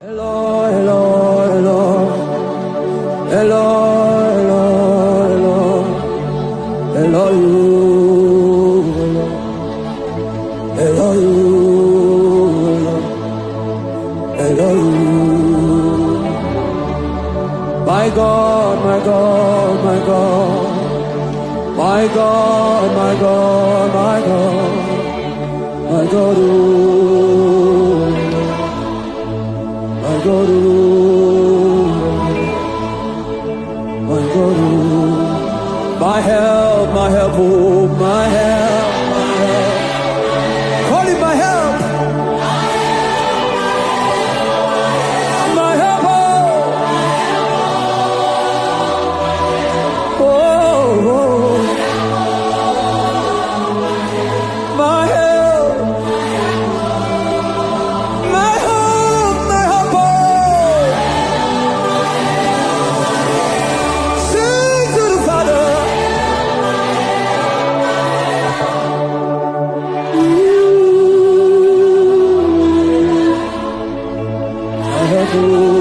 Eloi, Eloi, Eloi, Eloi, Eloi, Eloi, Eloi, Eloi. My God, my God, my God, my God, my God, my God, my God, my God, my God, my help, my help, oh, my help, my help. Call him my help, my help, oh, oh, oh. My help, my help, my help, oh. Sing to the Father. My help, oh.